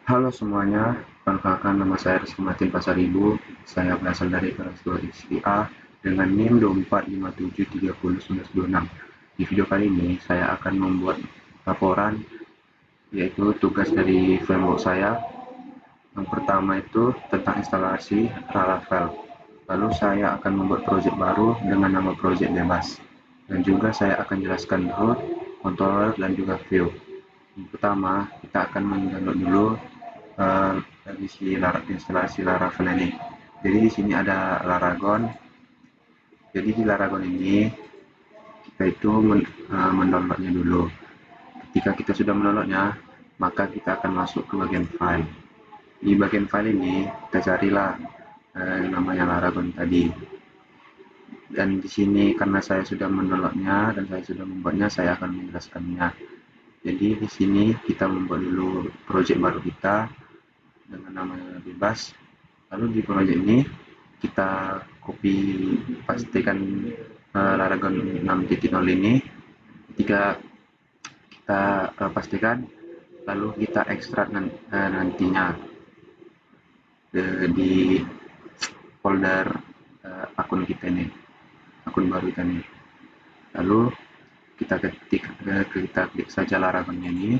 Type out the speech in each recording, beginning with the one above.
Halo semuanya, perkenalkan nama saya Rizky Martin Pasaribu. Saya berasal dari kelas 2 ISIA dengan NIM 2457301926. Di video kali ini saya akan membuat laporan, yaitu tugas dari framework saya. Yang pertama itu tentang instalasi Laravel. Lalu saya akan membuat project baru dengan nama project bebas. Dan juga saya akan jelaskan root, controller, dan juga view. Yang pertama, kita akan mendownload dulu dari instalasi Laravel ini. Jadi di sini ada Laragon. Jadi di Laragon ini kita itu mendownloadnya dulu. Ketika kita sudah mendownloadnya, maka kita akan masuk ke bagian file. Di bagian file ini kita carilah namanya Laragon tadi. Dan di sini karena saya sudah mendownloadnya dan saya sudah membuatnya, saya akan menjelaskannya. Jadi di sini kita membuat dulu project baru kita dengan nama bebas. Lalu di project ini kita copy pastikan Laragon 6.0 ini. Ketika kita pastikan, lalu kita ekstrak nantinya di folder akun kita ini, akun baru kita ini. Lalu kita klik saja Laragonnya ini,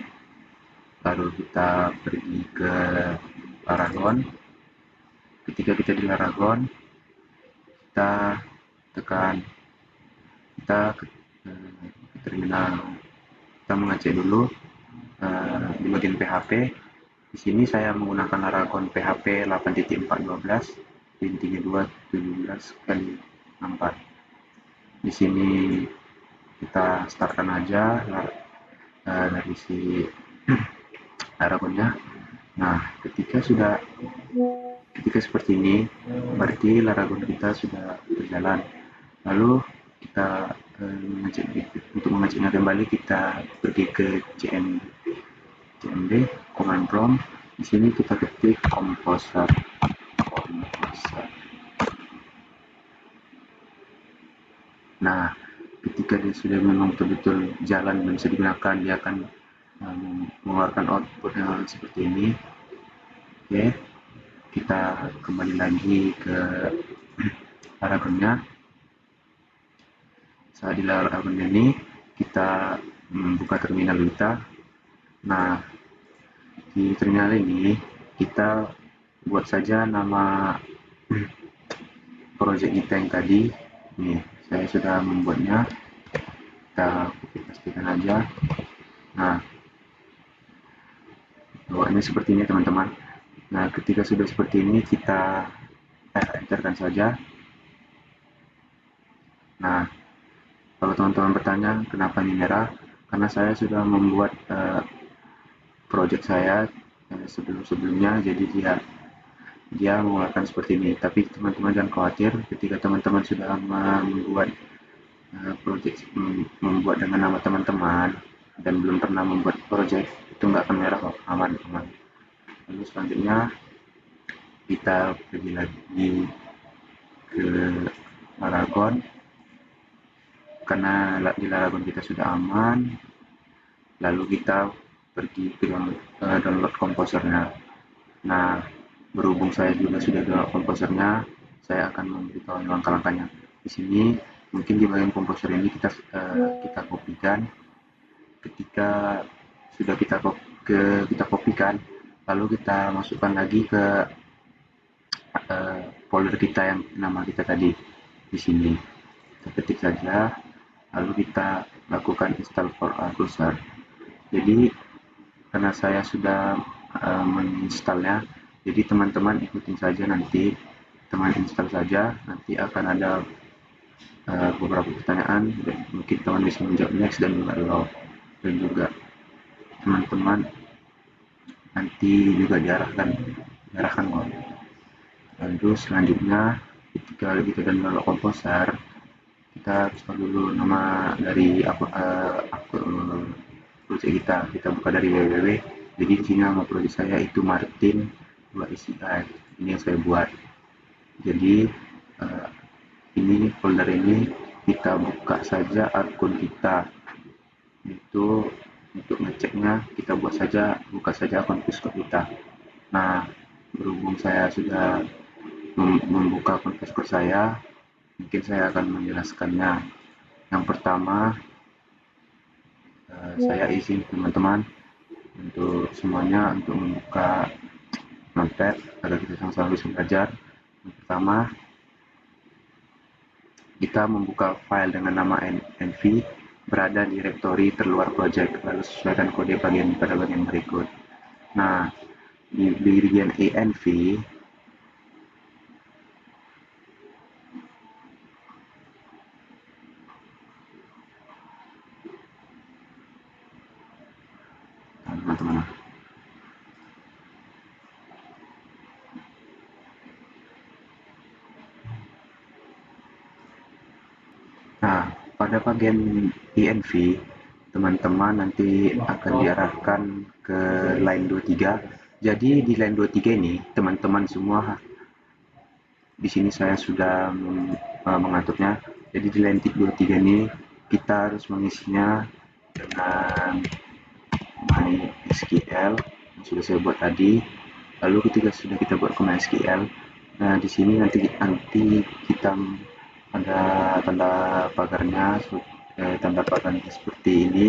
lalu kita pergi ke Laragon. Ketika kita di Laragon, kita tekan kita ke terminal, kita mengecek dulu di bagian PHP. Di sini saya menggunakan Laragon PHP 8.412.3217/64. Di sini kita startkan aja dari si Laragonnya. Nah, ketika seperti ini, berarti Laragon kita sudah berjalan. Lalu kita untuk mengeceknya kembali, kita pergi ke cmd command prompt. Di sini kita ketik composer. Nah, ketika dia sudah memang betul-betul jalan dan bisa digunakan, dia akan mengeluarkan output yang seperti ini. Oke, kita kembali lagi ke Laragonnya. Saat di Laragon ini kita buka terminal kita. Nah, di terminal ini kita buat saja nama project kita yang tadi. Nih, saya sudah membuatnya. Kita pastikan aja. Nah, bawaannya seperti ini teman-teman. Nah, ketika sudah seperti ini, kita enterkan saja. Nah, kalau teman-teman bertanya kenapa ini merah, karena saya sudah membuat project saya sebelum-sebelumnya, jadi dia mengeluarkan seperti ini. Tapi teman-teman jangan khawatir, ketika teman-teman sudah membuat project, membuat dengan nama teman-teman dan belum pernah membuat project, itu nggak akan merah kok, aman. Lalu selanjutnya kita pergi lagi ke Laragon. Karena di Laragon kita sudah aman, lalu kita pergi ke download komposernya. Nah, berhubung saya juga sudah download komposernya, saya akan memberitahu langkah-langkahnya. Di sini mungkin di bagian komposer ini kita kopikan. Ketika sudah kita kopikan, lalu kita masukkan lagi ke folder kita yang nama kita tadi di sini. Kita ketik saja, lalu kita lakukan install for browser. Jadi karena saya sudah menginstalnya, jadi teman-teman ikutin saja, nanti teman install saja, nanti akan ada beberapa pertanyaan, mungkin teman bisa menjawab next dan juga allow, dan juga teman-teman nanti juga diarahkan kok. Lalu selanjutnya ketika kita download komposer, kita install dulu nama dari akun project kita buka dari www. Jadi di sini nama project saya itu Martin 2ICI, ini yang saya buat. Jadi ini folder ini kita buka saja akun kita, itu untuk ngeceknya kita buka saja akun Piskop kita. Nah, berhubung saya sudah membuka podcast saya, mungkin saya akan menjelaskannya. Yang pertama, saya izin teman-teman untuk semuanya untuk membuka notepad agar kita sama-sama bisa belajar. Yang pertama, kita membuka file dengan nama env berada di direktori terluar project, lalu sesuaikan kode pada bagian berikut. Nah, di bagian env teman-teman. Nah, pada bagian env, teman-teman nanti akan diarahkan ke line 23. Jadi di line 23 ini, teman-teman semua di sini saya sudah mengaturnya. Jadi di line 23 ini kita harus mengisinya dengan MySQL yang sudah saya buat tadi. Lalu ketika sudah kita buat ke MySQL, nah di sini nanti kita ada tanda pagarnya, tanda pagarnya seperti ini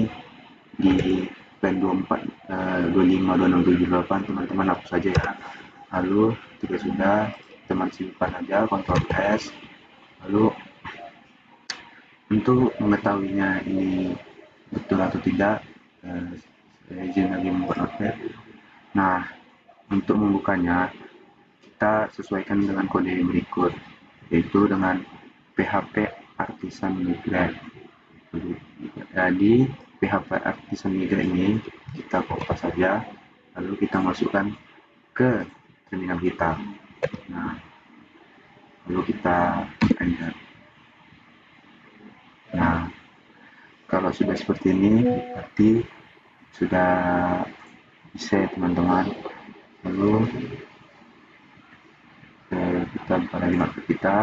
di line 24, 25, 26, 78. Teman-teman hapus saja ya. Lalu ketika sudah, teman simpan aja, Ctrl S. Lalu untuk mengetahuinya ini betul atau tidak, saya izin lagi membuat notepad. Nah, untuk membukanya kita sesuaikan dengan kode berikut, yaitu dengan PHP Artisan Migrate. Jadi PHP Artisan Migrate ini kita copy saja, lalu kita masukkan ke terminal kita. Nah, lalu kita enter. Nah, kalau sudah seperti ini berarti sudah bisa ya teman-teman. Lalu kita buka lagi notepad kita.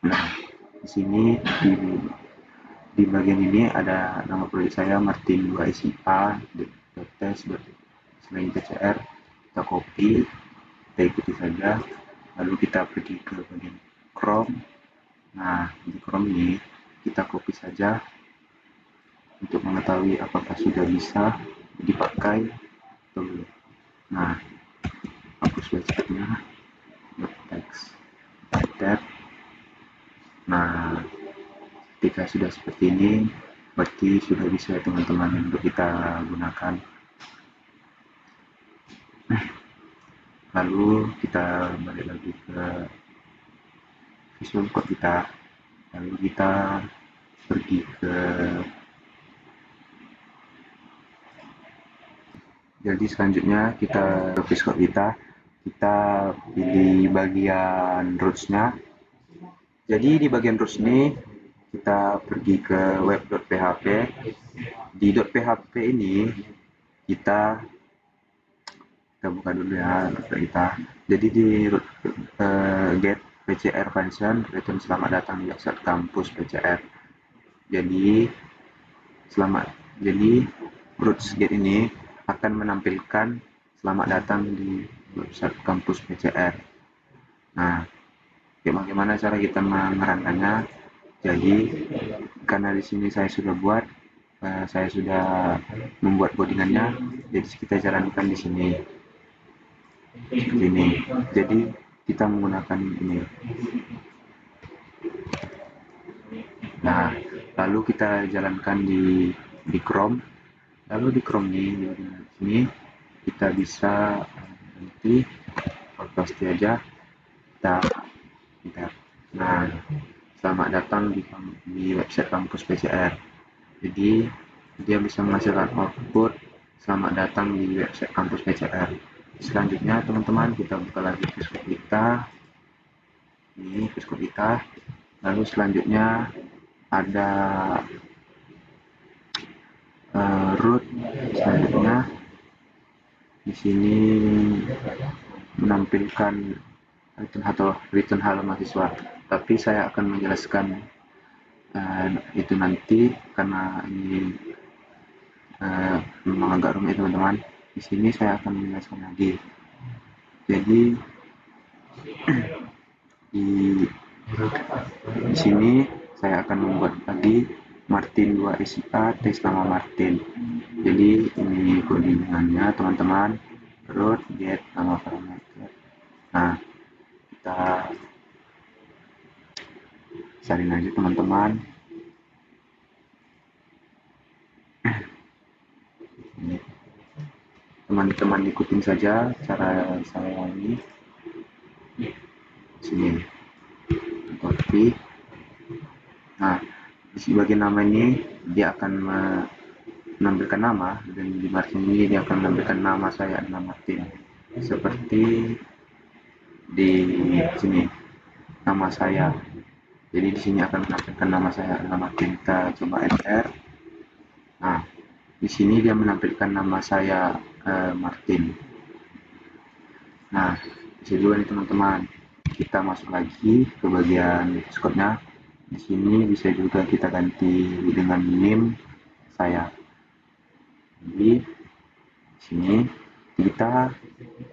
Nah, di sini di bagian ini ada nama proyek saya Martin 2 SIA .tes selain PCR. Kita copy, kita ikuti saja, lalu kita pergi ke bagian Chrome. Nah, di Chrome ini kita copy saja untuk mengetahui apakah sudah bisa dipakai atau belum. Nah, hapus websitenya, text tab. Nah, ketika sudah seperti ini, berarti sudah bisa teman-teman untuk kita gunakan. Lalu kita balik lagi ke Visual Code kita, lalu kita pergi ke, jadi selanjutnya kita ke Visual Code kita pilih bagian roots-nya. Jadi di bagian roots ini kita pergi ke web.php. Di .php ini kita buka dulu ya kita. Jadi di get PCR function return selamat datang di website kampus PCR. Jadi roots get ini akan menampilkan selamat datang di website kampus PCR. Nah, bagaimana cara kita mengerangkannya? Jadi karena di sini saya sudah buat, saya sudah membuat codingannya, jadi kita jalankan di sini seperti ini. Jadi kita menggunakan ini. Nah, lalu kita jalankan di Chrome. Lalu di Chrome ini kita bisa nanti pasti aja kita. Nah, selamat datang di website kampus PCR. Jadi dia bisa menghasilkan output selamat datang di website kampus PCR. Selanjutnya teman-teman kita buka lagi Visual kita. Ini Visual kita. Lalu selanjutnya ada root. Selanjutnya di sini menampilkan return halo mahasiswa. Tapi saya akan menjelaskan itu nanti karena ini memang agak rumit teman-teman. Di sini saya akan menjelaskan lagi. Jadi di sini saya akan membuat lagi Martin 2 SIA tes nama Martin. Jadi ini codingannya teman-teman. Root get nama parameter. Nah, kita salin aja teman-teman. Teman-teman ikutin saja cara saya ini. Sini, copy. Nah, di bagian nama ini dia akan menampilkan nama, dan di Martin ini dia akan menampilkan nama saya adalah Martin. Seperti di sini nama saya. Jadi di sini akan menampilkan nama saya adalah Martin. Kita coba enter. Nah, di sini dia menampilkan nama saya Martin. Nah, bisa juga nih teman-teman. Kita masuk lagi ke bagian Discord-nya. Di sini bisa juga kita ganti dengan name saya. Jadi di sini kita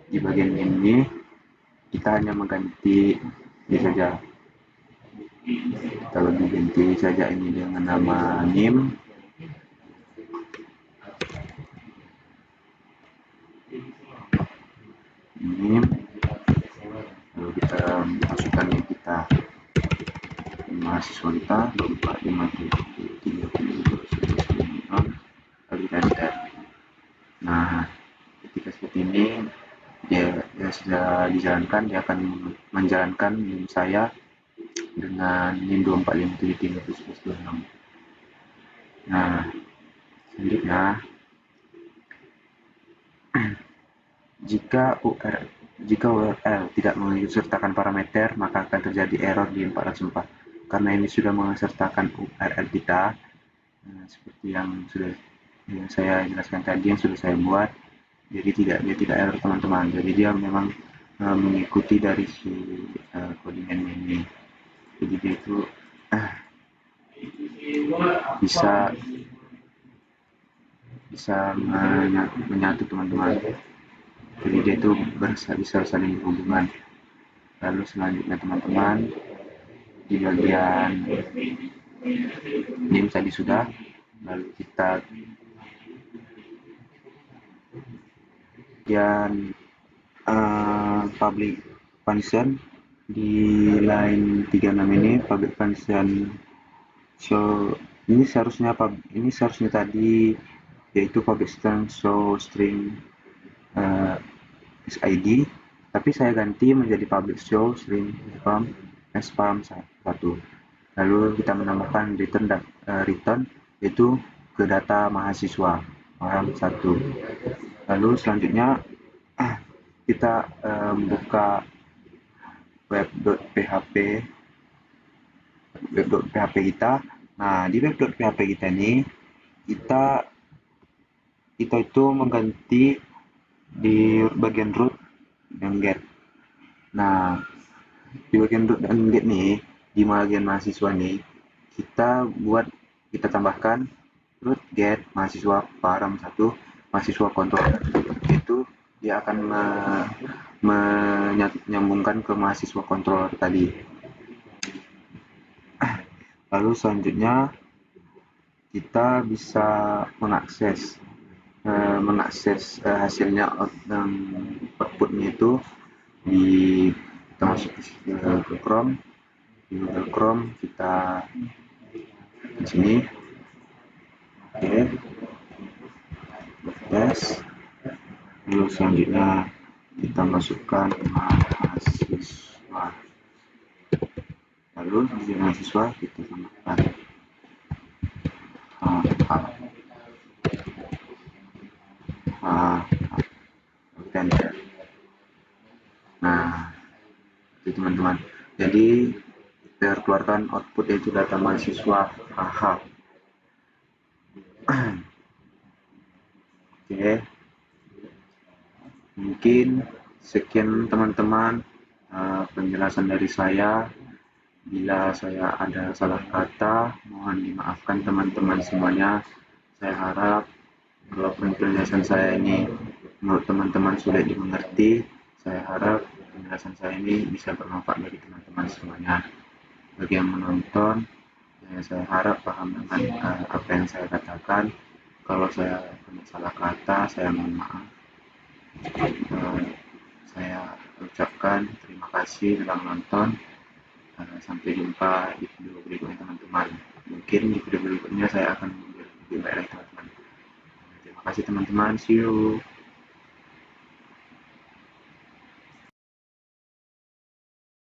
di bagian ini kita hanya mengganti ini saja. Kita lebih ganti saja ini dengan nama name. Name. Lalu kita masukkan name kita. Mahasiswa kita 2453 lalu kita enter. Nah, ketika seperti ini dia sudah dijalankan, dia akan menjalankan NIM saya dengan NIM 2453 Nah, selanjutnya jika URL tidak mensertakan parameter, maka akan terjadi error di 404. Karena ini sudah mensertakan URL kita, seperti yang sudah saya jelaskan tadi, yang sudah saya buat. Jadi dia tidak error teman-teman. Jadi dia memang mengikuti dari si codingan ini. Jadi dia itu bisa menyatu teman-teman. Jadi dia itu bisa saling berhubungan. Lalu selanjutnya teman-teman, di bagian name tadi sudah. Lalu kita bagian public function di line 36 ini, public function show ini seharusnya tadi yaitu public string show string SID, tapi saya ganti menjadi public show string from spam 1. Lalu kita menambahkan return yaitu ke data mahasiswa orang 1. Lalu selanjutnya kita buka web.php kita. Nah, di web.php kita ini kita itu mengganti di bagian root dan get. Nah, di bagian root dan get nih, di bagian mahasiswa nih, kita tambahkan root get mahasiswa param 1 mahasiswa kontrol. Itu dia akan menyambungkan ke mahasiswa kontrol tadi. Lalu selanjutnya kita bisa mengakses hasilnya outputnya itu kita masuk ke Chrome. Di Google Chrome kita di sini, oke, tes. Lalu selanjutnya kita masukkan mahasiswa. Lalu di mahasiswa kita tambahkan enter. Nah, itu teman-teman. Jadi terkeluarkan output yaitu data mahasiswa AH. Oke, mungkin sekian teman-teman penjelasan dari saya. Bila saya ada salah kata, mohon dimaafkan teman-teman semuanya. Saya harap kalau penjelasan saya ini menurut teman-teman sulit dimengerti. Saya harap penjelasan saya ini bisa bermanfaat bagi teman-teman semuanya. Bagi yang menonton, ya, saya harap paham dengan apa yang saya katakan. Kalau saya punya salah kata, saya mohon maaf. Eh, saya ucapkan terima kasih telah menonton. Sampai jumpa di video berikutnya teman-teman. Mungkin di video berikutnya saya akan lebih baik lagi teman-teman. Terima kasih teman-teman. See you.